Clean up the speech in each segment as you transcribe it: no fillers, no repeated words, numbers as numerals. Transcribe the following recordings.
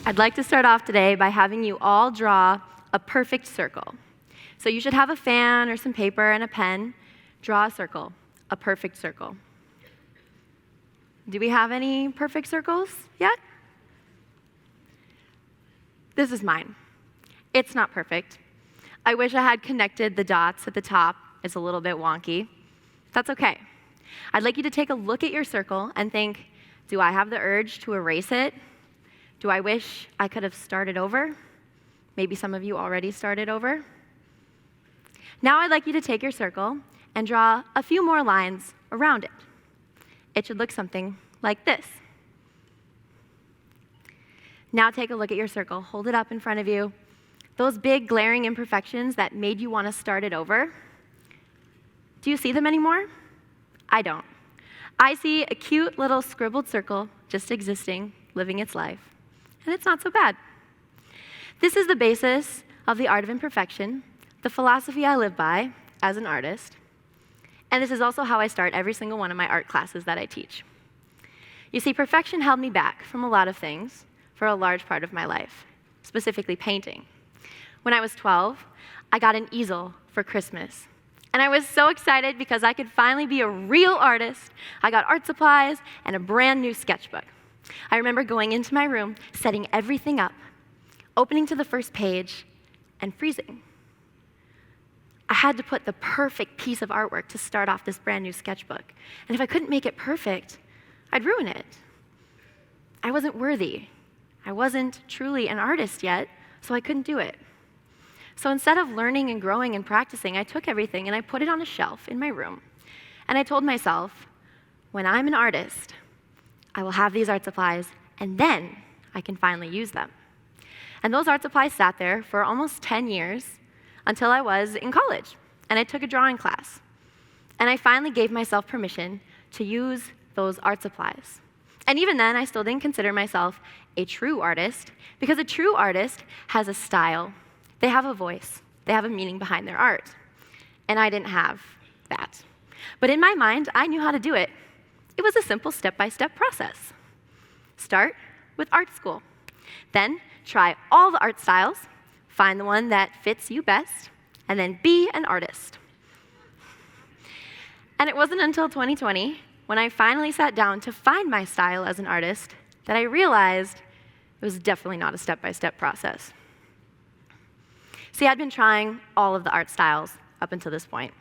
I'd like to start off today by having you all draw a perfect circle. So you should have a fan or some paper and a pen. Draw a circle, a perfect circle. Do we have any perfect circles yet? This is mine. It's not perfect. I wish I had connected the dots at the top. It's a little bit wonky. That's okay. I'd like you to take a look at your circle and think, do I have the urge to erase it? Do I wish I could have started over? Maybe some of you already started over. Now I'd like you to take your circle and draw a few more lines around it. It should look something like this. Now take a look at your circle. Hold it up in front of you. Those big glaring imperfections that made you want to start it over, do you see them anymore? I don't. I see a cute little scribbled circle just existing, living its life. And it's not so bad. This is the basis of the art of imperfection, the philosophy I live by as an artist. And this is also how I start every single one of my art classes that I teach. You see, perfection held me back from a lot of things for a large part of my life, specifically painting. When I was 12, I got an easel for Christmas. And I was so excited because I could finally be a real artist. I got art supplies and a brand new sketchbook. I remember going into my room, setting everything up, opening to the first page, and freezing. I had to put the perfect piece of artwork to start off this brand new sketchbook. And if I couldn't make it perfect, I'd ruin it. I wasn't worthy. I wasn't truly an artist yet, so I couldn't do it. So instead of learning and growing and practicing, I took everything and I put it on a shelf in my room. And I told myself, when I'm an artist, I will have these art supplies, and then I can finally use them. And those art supplies sat there for almost 10 years until I was in college, and I took a drawing class. And I finally gave myself permission to use those art supplies. And even then, I still didn't consider myself a true artist, because a true artist has a style. They have a voice. They have a meaning behind their art. And I didn't have that. But in my mind, I knew how to do it. It was a simple step-by-step process. Start with art school. Then try all the art styles, find the one that fits you best, and then be an artist. And it wasn't until 2020, when I finally sat down to find my style as an artist, that I realized it was definitely not a step-by-step process. See, I'd been trying all of the art styles up until this point.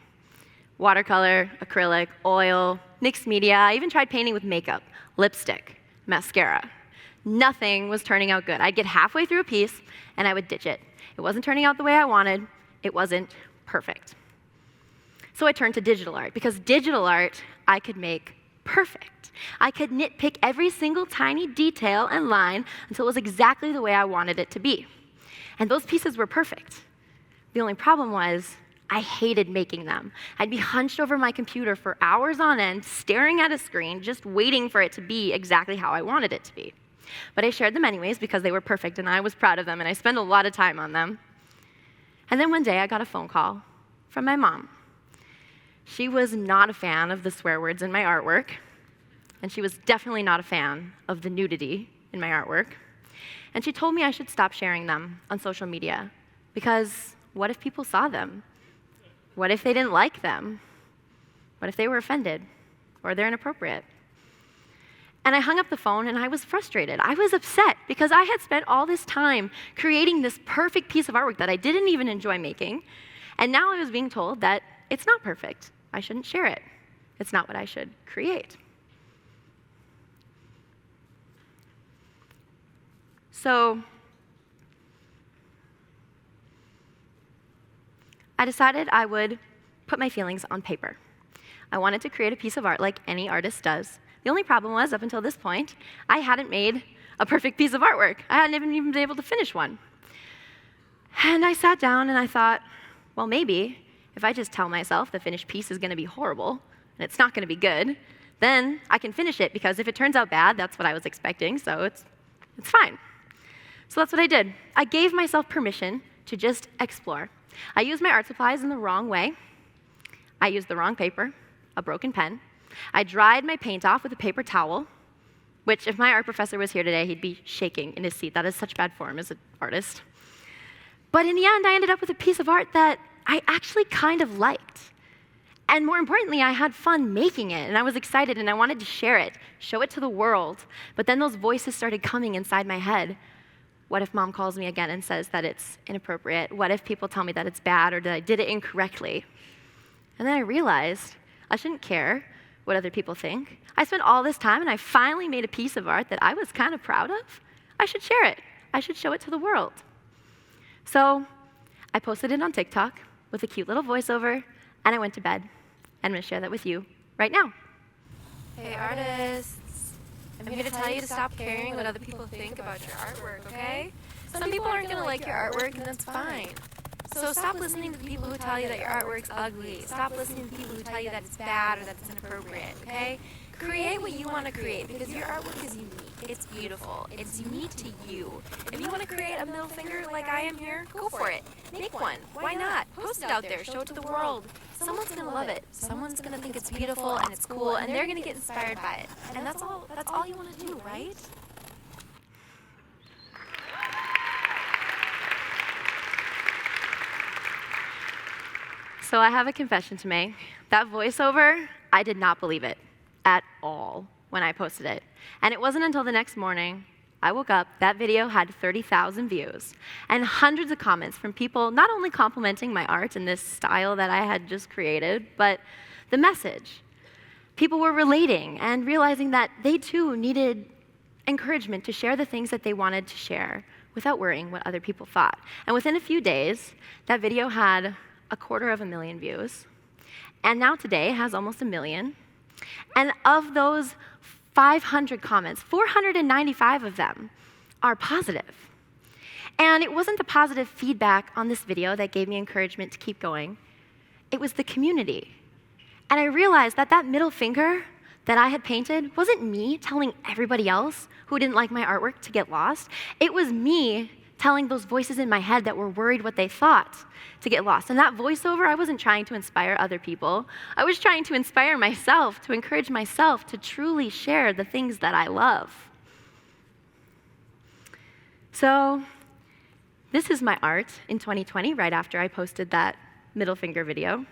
Watercolor, acrylic, oil, mixed media. I even tried painting with makeup, lipstick, mascara. Nothing was turning out good. I'd get halfway through a piece, and I would ditch it. It wasn't turning out the way I wanted. It wasn't perfect. So I turned to digital art, because digital art I could make perfect. I could nitpick every single tiny detail and line until it was exactly the way I wanted it to be. And those pieces were perfect. The only problem was, I hated making them. I'd be hunched over my computer for hours on end, staring at a screen, just waiting for it to be exactly how I wanted it to be. But I shared them anyways because they were perfect, and I was proud of them, and I spent a lot of time on them. And then one day, I got a phone call from my mom. She was not a fan of the swear words in my artwork, and she was definitely not a fan of the nudity in my artwork. And she told me I should stop sharing them on social media, because what if people saw them? What if they didn't like them? What if they were offended or they're inappropriate? And I hung up the phone and I was frustrated. I was upset because I had spent all this time creating this perfect piece of artwork that I didn't even enjoy making. And now I was being told that it's not perfect. I shouldn't share it. It's not what I should create. So I decided I would put my feelings on paper. I wanted to create a piece of art like any artist does. The only problem was, up until this point, I hadn't made a perfect piece of artwork. I hadn't even been able to finish one. And I sat down and I thought, well, maybe if I just tell myself the finished piece is going to be horrible and it's not going to be good, then I can finish it, because if it turns out bad, that's what I was expecting, so it's fine. So that's what I did. I gave myself permission to just explore. I used my art supplies in the wrong way. I used the wrong paper, a broken pen. I dried my paint off with a paper towel. which if my art professor was here today, he'd be shaking in his seat. That is such bad form as an artist. But in the end, I ended up with a piece of art that I actually kind of liked. And more importantly, I had fun making it, and I was excited, and I wanted to share it, show it to the world. But then those voices started coming inside my head. What if mom calls me again and says that it's inappropriate? What if people tell me that it's bad or that I did it incorrectly? And then I realized I shouldn't care what other people think. I spent all this time, and I finally made a piece of art that I was kind of proud of. I should share it. I should show it to the world. So I posted it on TikTok with a cute little voiceover, and I went to bed. I'm going to share that with you right now. Hey artists, I'm here to tell you to stop caring what other people think about your artwork, okay? Some people aren't going to like your artwork, and that's fine. So stop listening to the people who tell you that your artwork's ugly. Stop listening to the people who tell you that it's bad or that it's inappropriate, okay? Create what you want to create, because your artwork is unique. It's beautiful. It's unique to you. If you want to create a middle finger like I am here, go for it. Make one. Why not? Post it out there. Show it to the world. Someone's going to love it. Someone's going to think it's beautiful and it's cool, and they're going to get inspired by it. And that's all you want to do, right? So I have a confession to make. That voiceover, I did not believe it at all when I posted it. And it wasn't until the next morning I woke up, that video had 30,000 views and hundreds of comments from people not only complimenting my art in this style that I had just created, but the message. People were relating and realizing that they too needed encouragement to share the things that they wanted to share without worrying what other people thought. And within a few days, that video had 250,000 views. And now today it has almost 1 million. And of those 500 comments, 495 of them are positive. And it wasn't the positive feedback on this video that gave me encouragement to keep going. It was the community. And I realized that that middle finger that I had painted wasn't me telling everybody else who didn't like my artwork to get lost. It was me telling those voices in my head that were worried what they thought to get lost. And that voiceover, I wasn't trying to inspire other people. I was trying to inspire myself, to encourage myself to truly share the things that I love. So this is my art in 2020, right after I posted that middle finger video.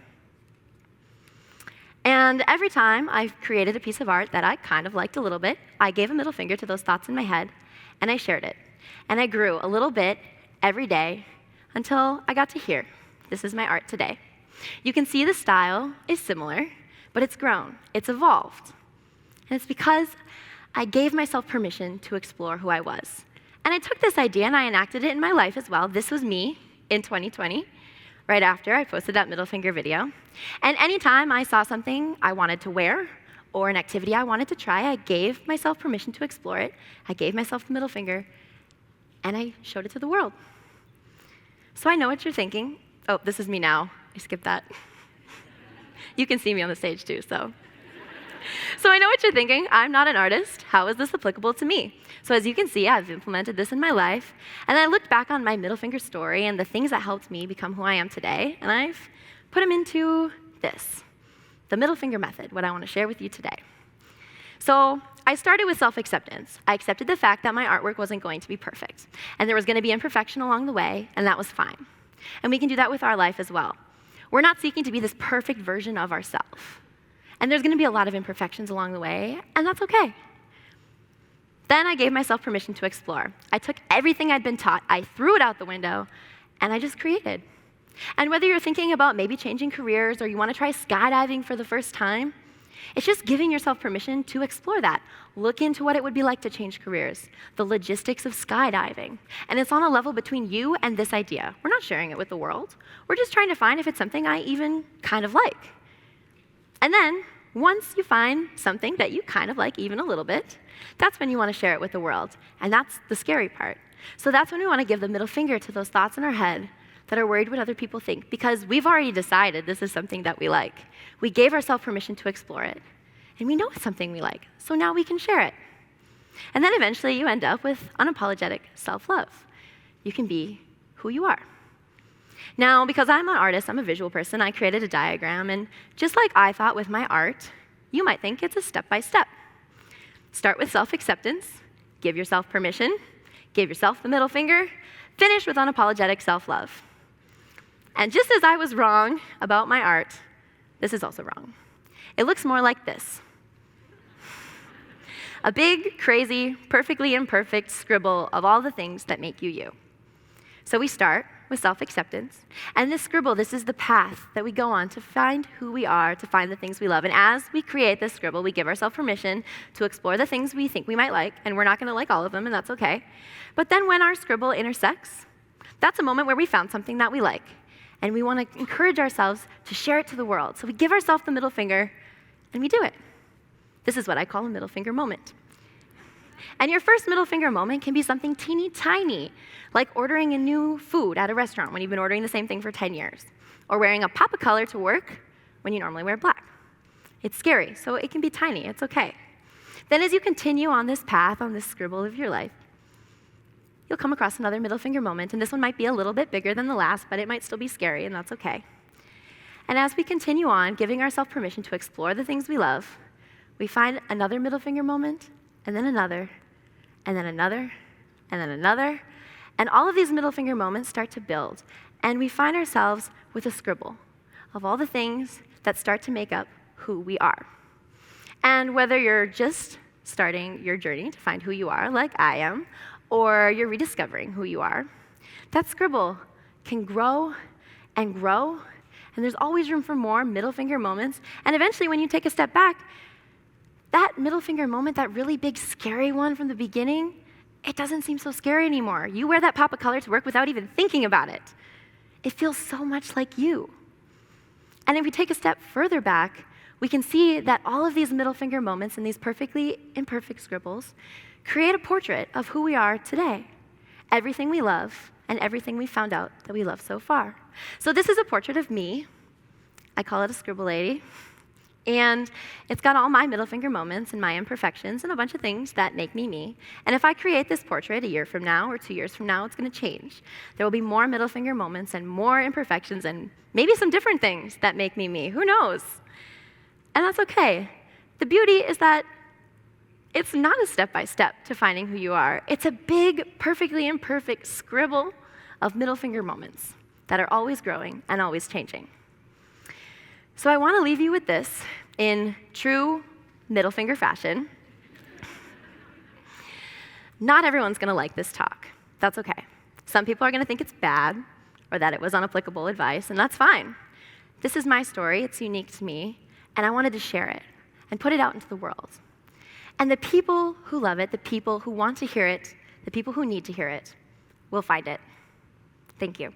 And every time I created a piece of art that I kind of liked a little bit, I gave a middle finger to those thoughts in my head, and I shared it. And I grew a little bit every day until I got to here. This is my art today. You can see the style is similar, but it's grown, it's evolved. And it's because I gave myself permission to explore who I was. And I took this idea and I enacted it in my life as well. This was me in 2020, right after I posted that middle finger video. And anytime I saw something I wanted to wear or an activity I wanted to try, I gave myself permission to explore it. I gave myself the middle finger, and I showed it to the world. So I know what you're thinking. Oh, this is me now. I skipped that. You can see me on the stage too, so. So I know what you're thinking. I'm not an artist. How is this applicable to me? So as you can see, I've implemented this in my life. And I looked back on my middle finger story and the things that helped me become who I am today, and I've put them into this, the middle finger method, what I want to share with you today. So I started with self-acceptance. I accepted the fact that my artwork wasn't going to be perfect, and there was going to be imperfection along the way, and that was fine. And we can do that with our life as well. We're not seeking to be this perfect version of ourselves. And there's going to be a lot of imperfections along the way, and that's okay. Then I gave myself permission to explore. I took everything I'd been taught, I threw it out the window, and I just created. And whether you're thinking about maybe changing careers or you want to try skydiving for the first time, it's just giving yourself permission to explore that. Look into what it would be like to change careers, the logistics of skydiving. And it's on a level between you and this idea. We're not sharing it with the world. We're just trying to find if it's something I even kind of like. And then, once you find something that you kind of like even a little bit, that's when you want to share it with the world. And that's the scary part. So that's when we want to give the middle finger to those thoughts in our head that are worried what other people think, because we've already decided this is something that we like. We gave ourselves permission to explore it, and we know it's something we like, so now we can share it. And then eventually you end up with unapologetic self-love. You can be who you are. Now, because I'm an artist, I'm a visual person, I created a diagram, and just like I thought with my art, you might think it's a step-by-step. Start with self-acceptance, give yourself permission, give yourself the middle finger, finish with unapologetic self-love. And just as I was wrong about my art, this is also wrong. It looks more like this. A big, crazy, perfectly imperfect scribble of all the things that make you you. So we start with self-acceptance. And this scribble, this is the path that we go on to find who we are, to find the things we love. And as we create this scribble, we give ourselves permission to explore the things we think we might like. And we're not going to like all of them, and that's okay. But then when our scribble intersects, that's a moment where we found something that we like. And we want to encourage ourselves to share it to the world. So we give ourselves the middle finger, and we do it. This is what I call a middle finger moment. And your first middle finger moment can be something teeny tiny, like ordering a new food at a restaurant when you've been ordering the same thing for 10 years, or wearing a pop of color to work when you normally wear black. It's scary, so it can be tiny. It's okay. Then as you continue on this path, on this scribble of your life, you'll come across another middle finger moment, and this one might be a little bit bigger than the last, but it might still be scary, and that's okay. And as we continue on, giving ourselves permission to explore the things we love, we find another middle finger moment, and then another, and then another, and then another. And all of these middle finger moments start to build. And we find ourselves with a scribble of all the things that start to make up who we are. And whether you're just starting your journey to find who you are, like I am, or you're rediscovering who you are, that scribble can grow and grow. And there's always room for more middle finger moments. And eventually, when you take a step back, that middle finger moment, that really big, scary one from the beginning, it doesn't seem so scary anymore. You wear that pop of color to work without even thinking about it. It feels so much like you. And if we take a step further back, we can see that all of these middle finger moments and these perfectly imperfect scribbles create a portrait of who we are today. Everything we love and everything we found out that we love so far. So this is a portrait of me. I call it a scribble lady. And it's got all my middle finger moments and my imperfections and a bunch of things that make me me. And if I create this portrait a year from now or 2 years from now, it's going to change. There will be more middle finger moments and more imperfections and maybe some different things that make me me. Who knows? And that's okay. The beauty is that it's not a step-by-step to finding who you are. It's a big, perfectly imperfect scribble of middle finger moments that are always growing and always changing. So I want to leave you with this in true middle finger fashion. Not everyone's going to like this talk. That's okay. Some people are going to think it's bad or that it was unapplicable advice, and that's fine. This is my story. It's unique to me, and I wanted to share it and put it out into the world. And the people who love it, the people who want to hear it, the people who need to hear it, will find it. Thank you.